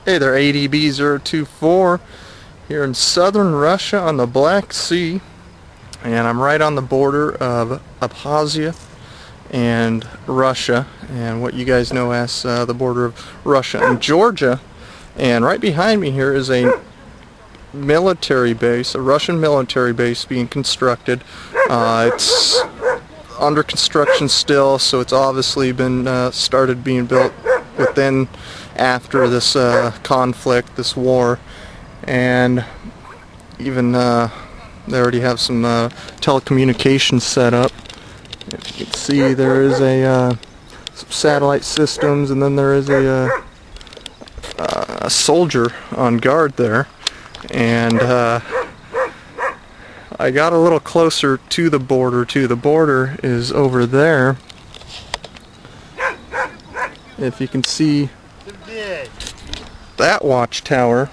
Hey there, ADB024 here in southern Russia on the Black Sea, and I'm right on the border of Abkhazia and Russia, and what you guys know as the border of Russia and Georgia. And right behind me here is a military base, a Russian military base being constructed. It's under construction still, so it's obviously been started being built within after this conflict, this war. And even they already have some telecommunications set up. If you can see, there is some satellite systems, and then there is a soldier on guard there. And I got a little closer to the border too. The border is over there. If you can see that watchtower,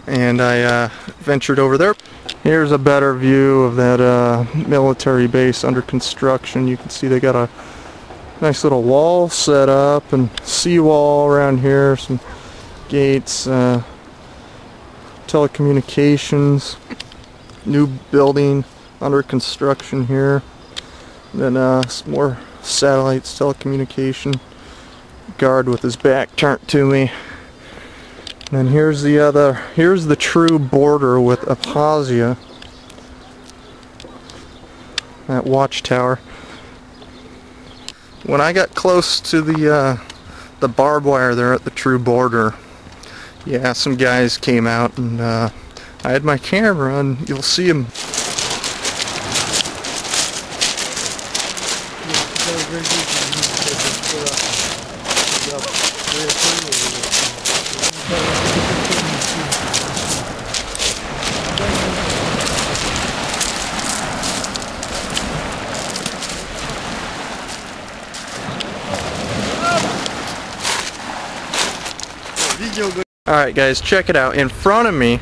and I ventured over there. Here's a better view of that military base under construction. You can see they got a nice little wall set up and seawall around here, some gates, telecommunications, new building under construction here, then some more satellites, telecommunication, guard with his back turned to me. And then here's the true border with Abkhazia, that watchtower. When I got close to the barbed wire there at the true border, yeah, some guys came out, and I had my camera, and you'll see them. Alright guys, check it out. In front of me,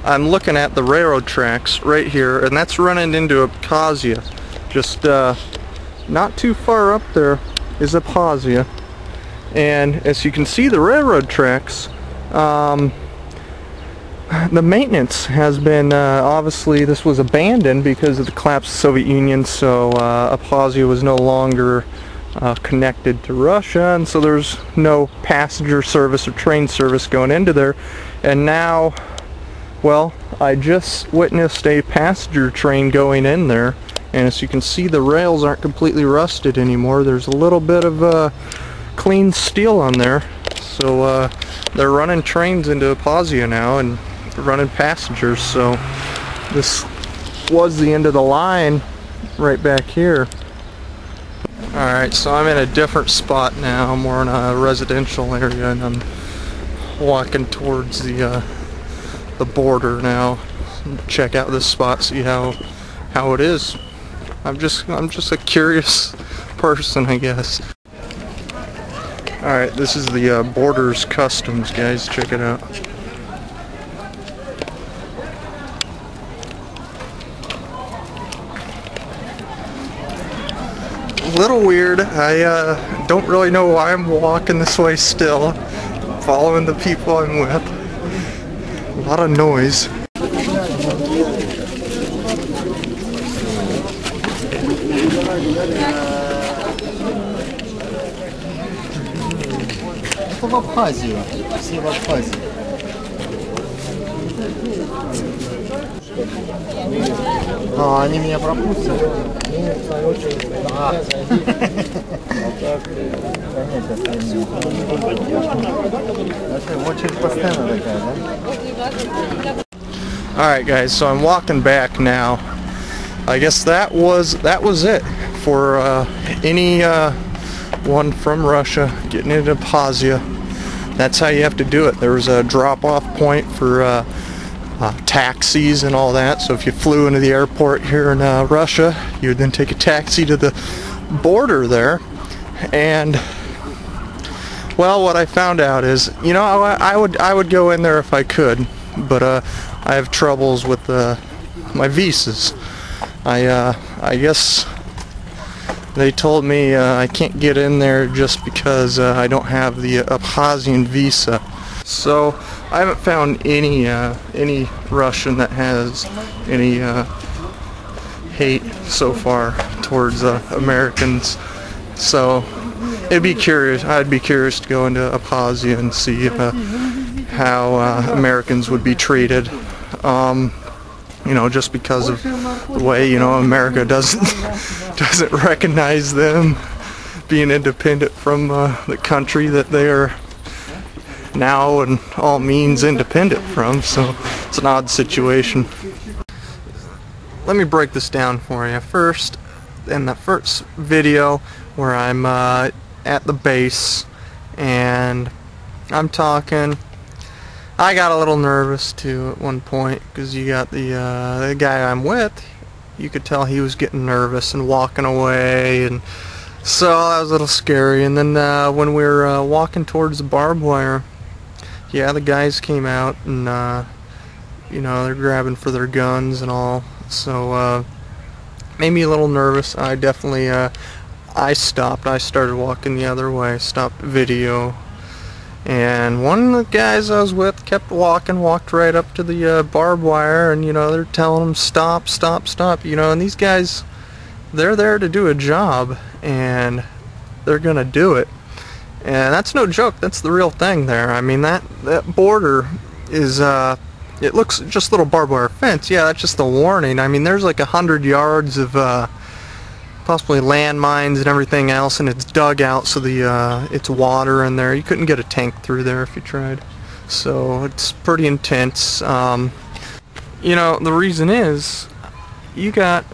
I'm looking at the railroad tracks right here, and that's running into Abkhazia. Just not too far up there is Abkhazia. And as you can see, the railroad tracks, the maintenance has been, obviously this was abandoned because of the collapse of the Soviet Union, so Abkhazia was no longer connected to Russia, and so there's no passenger service or train service going into there. And now, well, I just witnessed a passenger train going in there, and as you can see, the rails aren't completely rusted anymore. There's a little bit of clean steel on there, so they're running trains into Abkhazia now and running passengers. So this was the end of the line right back here. Alright, so I'm in a different spot now. I'm more in a residential area, and I'm walking towards the border now. Check out this spot, see how it is. I'm just a curious person, I guess. Alright, this is the Borders Customs, guys. Check it out. A little weird. I don't really know why I'm walking this way still, following the people I'm with. A lot of noise. Это в Абхазию. Все в Абхазии. А, они меня пропустят? Да. Очередь постоянно такая, да? Alright guys, so I'm walking back now. I guess that was it for any one from Russia getting into Abkhazia. That's how you have to do it. There was a drop-off point for taxis and all that, so if you flew into the airport here in Russia, you would then take a taxi to the border there. And well, what I found out is, you know, I would go in there if I could, but I have troubles with my visas. I guess they told me I can't get in there just because I don't have the Abkhazian visa. So I haven't found any Russian that has any hate so far towards Americans. So I'd be curious to go into Abkhazia and see how Americans would be treated. You know, just because of the way, you know, America doesn't recognize them being independent from the country that they are now and all means independent from. So it's an odd situation. Let me break this down for you. First, in the first video where I'm at the base and I'm talking, I got a little nervous too at one point, because you got the guy I'm with, you could tell he was getting nervous and walking away, and so that was a little scary. And then when we were walking towards the barbed wire, yeah, the guys came out and you know, they're grabbing for their guns and all, so made me a little nervous. I definitely I stopped. I started walking the other way, stopped the video. And one of the guys I was with kept walking, walked right up to the barbed wire, and you know, they're telling him stop, stop, stop, you know, and these guys, they're there to do a job, and they're gonna do it. And that's no joke, that's the real thing there. I mean, that border is, it looks just a little barbed wire fence, yeah, that's just a warning. I mean, there's like 100 yards of possibly landmines and everything else, and it's dug out, so it's water in there. You couldn't get a tank through there if you tried, so it's pretty intense. You know, the reason is you got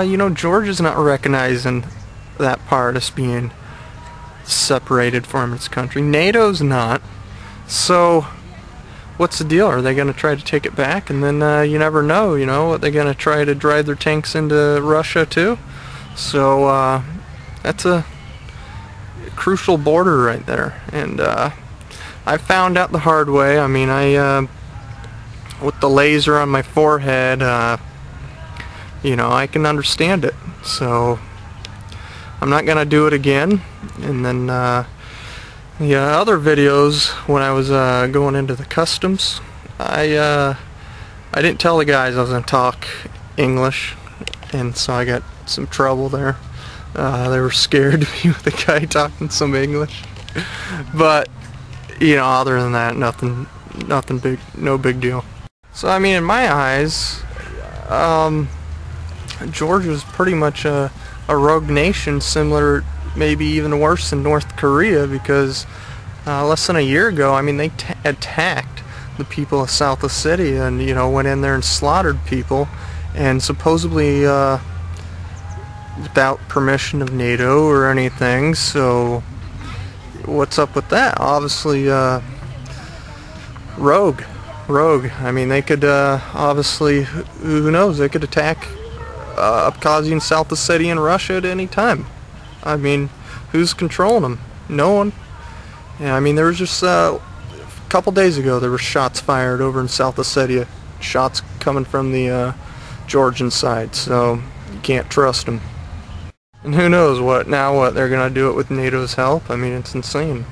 you know, Georgia's not recognizing that part as being separated from its country. NATO's not, so what's the deal? Are they going to try to take it back? And then you never know, you know, are they going to try to drive their tanks into Russia too? So that's a crucial border right there, and I found out the hard way. I mean, with the laser on my forehead, you know, I can understand it, so I'm not gonna do it again. And then the other videos, when I was going into the customs, I didn't tell the guys I was gonna talk English, and so I got some trouble there. They were scared to be with the guy talking some English, but you know, other than that, nothing big, no big deal. So I mean, in my eyes, Georgia's pretty much a rogue nation, similar, maybe even worse than North Korea, because less than a year ago, I mean, they attacked the people of South Ossetia and, you know, went in there and slaughtered people, and supposedly without permission of NATO or anything. So what's up with that? Obviously rogue. I mean, they could obviously, who knows, they could attack Abkazian, South Ossetia and Russia at any time. I mean, who's controlling them? No one. Yeah, I mean, there was just a couple days ago there were shots fired over in South Ossetia, shots coming from the Georgian side, so you can't trust them. And who knows what they're gonna do it with NATO's help. I mean, it's insane.